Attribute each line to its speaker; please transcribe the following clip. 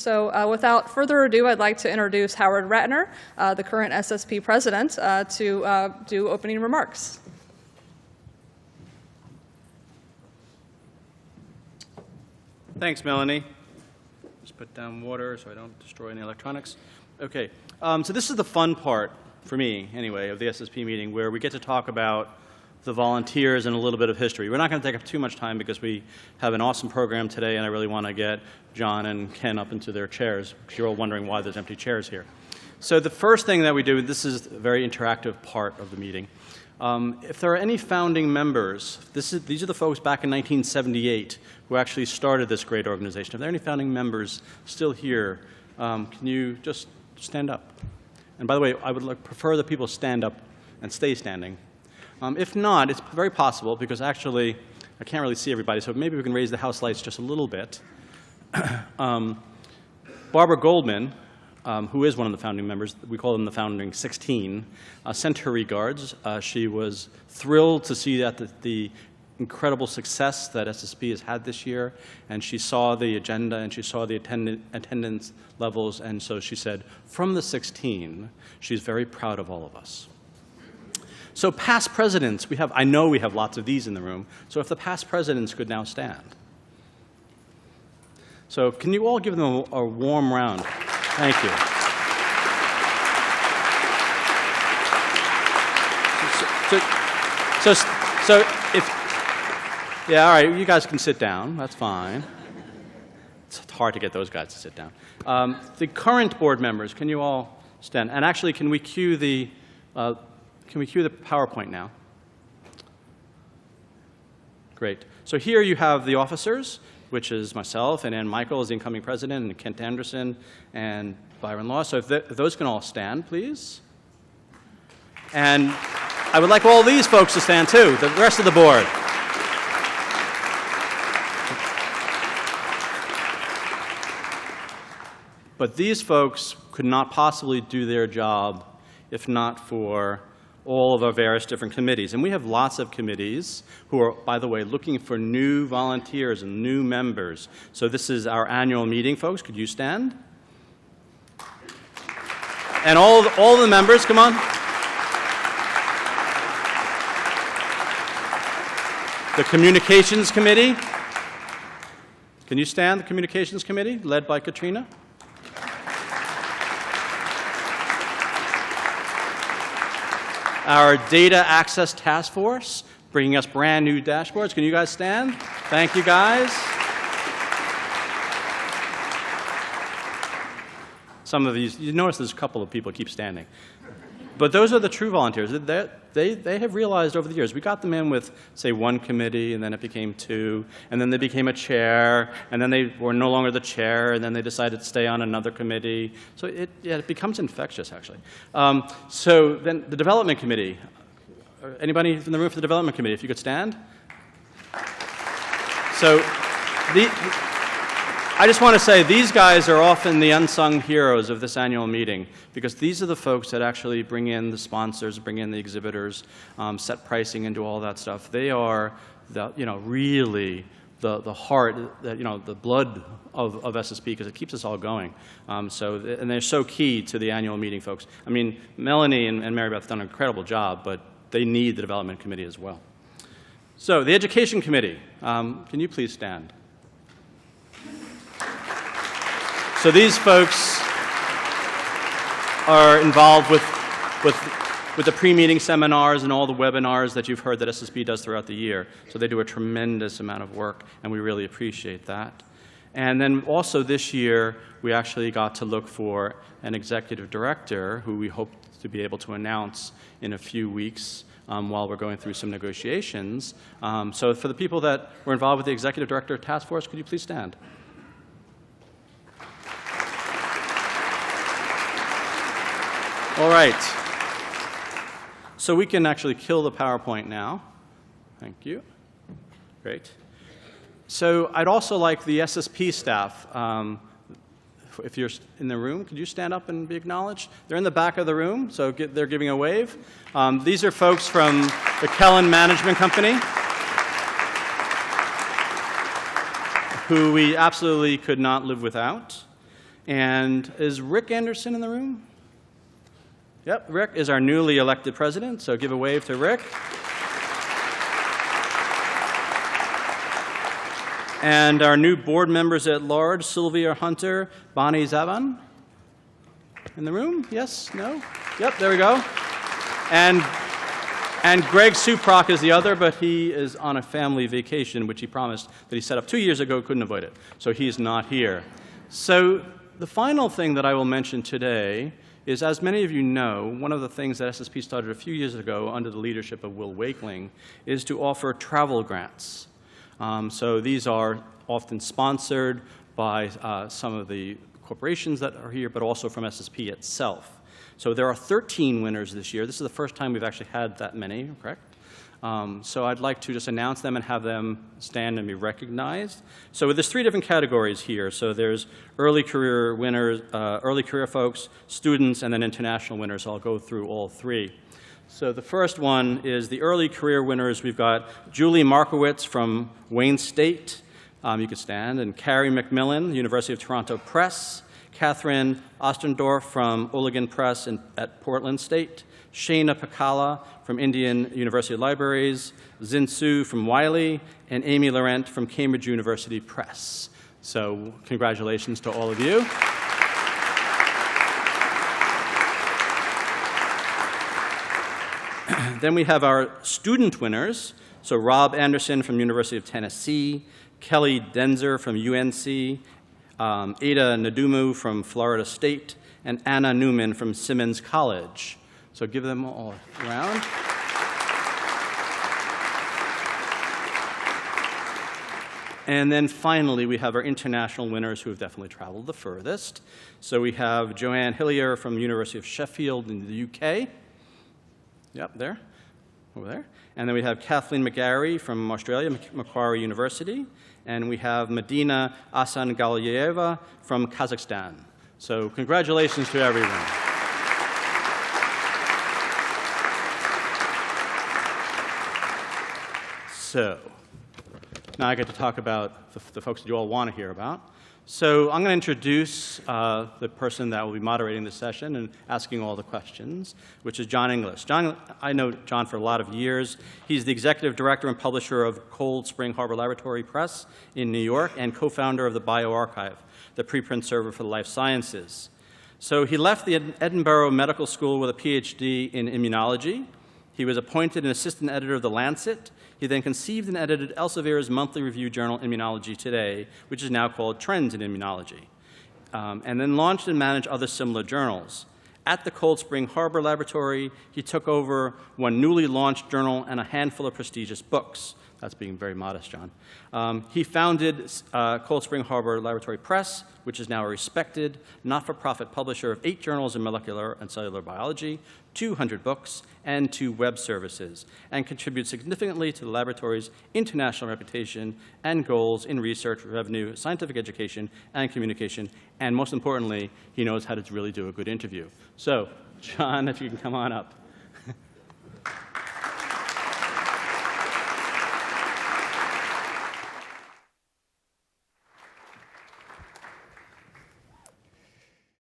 Speaker 1: So without further ado, I'd like to introduce Howard Ratner, the current SSP president, to do opening remarks.
Speaker 2: Thanks, Melanie. Just put down water so I don't destroy any electronics. Okay, so this is the fun part, for me anyway, of the SSP meeting, where we get to talk about the volunteers and a little bit of history. We're not going to take up too much time because we have an awesome program today, and I really want to get John and Ken up into their chairs, because you're all wondering why there's empty chairs here. So the first thing that we do, this is a very interactive part of the meeting. If there are any founding members, these are the folks back in 1978 who actually started this great organization. If there are any founding members still here, can you just stand up? And by the way, I would prefer that people stand up and stay standing. If not, it's very possible, because actually I can't really see everybody, so maybe we can raise the house lights just a little bit. Barbara Goldman, who is one of the founding members, we call them the Founding 16, sent her regards. She was thrilled to see that the incredible success that SSP has had this year, and she saw the agenda and she saw the attendance levels, and so she said, from the 16, she's very proud of all of us. So past presidents, I know we have lots of these in the room, so if the past presidents could now stand. So can you all give them a warm round? Thank you. So yeah, all right, you guys can sit down. That's fine. It's hard to get those guys to sit down. The current board members, can you all stand? And actually, can we cue the PowerPoint now? Great. So here you have the officers, which is myself and Ann Michael as the incoming president, and Kent Anderson and Byron Law. So if those can all stand, please. And I would like all these folks to stand too, the rest of the board. But these folks could not possibly do their job if not for all of our various different committees. And we have lots of committees who are, by the way, looking for new volunteers and new members. So this is our annual meeting, folks. Could you stand? And all the members, come on. The Communications Committee. Can you stand, the Communications Committee, led by Katrina? Our Data Access Task Force, bringing us brand new dashboards. Can you guys stand? Thank you, guys. Some of these, you notice there's a couple of people keep standing. But those are the true volunteers. They have realized over the years, we got them in with, say, one committee, and then it became two, and then they became a chair, and then they were no longer the chair, and then they decided to stay on another committee. So it becomes infectious, actually. So then the Development Committee. Anybody in the room for the Development Committee, if you could stand? So I just want to say these guys are often the unsung heroes of this annual meeting, because these are the folks that actually bring in the sponsors, bring in the exhibitors, set pricing, and do all that stuff. They are really the heart, the blood of SSP, because it keeps us all going. And they're so key to the annual meeting, folks. I mean, Melanie and Mary Beth have done an incredible job, but they need the Development Committee as well. So the Education Committee, can you please stand? So these folks are involved with the pre-meeting seminars and all the webinars that you've heard that SSP does throughout the year. So they do a tremendous amount of work, and we really appreciate that. And then also this year, we actually got to look for an executive director who we hope to be able to announce in a few weeks while we're going through some negotiations. So for the people that were involved with the executive director task force, could you please stand? All right. So we can actually kill the PowerPoint now. Thank you. Great. So I'd also like the SSP staff, if you're in the room, could you stand up and be acknowledged? They're in the back of the room, so they're giving a wave. These are folks from the Kellen Management Company, who we absolutely could not live without. And is Rick Anderson in the room? Yep, Rick is our newly elected president, so give a wave to Rick. And our new board members at large, Sylvia Hunter, Bonnie Zavan. In the room? Yes? No? Yep, there we go. And Greg Suprock is the other, but he is on a family vacation, which he promised that he set up 2 years ago, couldn't avoid it. So he's not here. So the final thing that I will mention today is, as many of you know, one of the things that SSP started a few years ago under the leadership of Will Wakeling is to offer travel grants. So these are often sponsored by some of the corporations that are here, but also from SSP itself. So there are 13 winners this year. This is the first time we've actually had that many, correct? So I'd like to just announce them and have them stand and be recognized. So there's 3 different categories here. So there's early career winners, early career folks, students, and then international winners. I'll go through all 3. So the first one is the early career winners. We've got Julie Markowitz from Wayne State. You could stand. And Carrie McMillan, University of Toronto Press. Catherine Ostendorf from Oregon Press at Portland State. Shayna Pakala from Indian University Libraries. Zin Su from Wiley. And Amy Laurent from Cambridge University Press. So congratulations to all of you. Then we have our student winners. So Rob Anderson from University of Tennessee, Kelly Denzer from UNC, Ada Nadumu from Florida State, and Anna Newman from Simmons College. So give them all a round. And then finally, we have our international winners who have definitely traveled the furthest. So we have Joanne Hillier from University of Sheffield in the UK. Yep, there, over there. And then we have Kathleen McGarry from Australia, Macquarie University. And we have Medina Asangaliyeva from Kazakhstan. So congratulations to everyone. So now I get to talk about the folks that you all want to hear about. So I'm going to introduce the person that will be moderating this session and asking all the questions, which is John Inglis. I know John for a lot of years. He's the executive director and publisher of Cold Spring Harbor Laboratory Press in New York and co-founder of the BioArchive, the preprint server for the life sciences. So he left the Edinburgh Medical School with a PhD in immunology. He was appointed an assistant editor of The Lancet. He then conceived and edited Elsevier's monthly review journal, Immunology Today, which is now called Trends in Immunology, and then launched and managed other similar journals. At the Cold Spring Harbor Laboratory, he took over one newly launched journal and a handful of prestigious books. That's being very modest, John. He founded Cold Spring Harbor Laboratory Press, which is now a respected, not-for-profit publisher of 8 journals in molecular and cellular biology, 200 books, and 2 web services, and contributes significantly to the laboratory's international reputation and goals in research, revenue, scientific education, and communication. And most importantly, he knows how to really do a good interview. So, John, if you can come on up.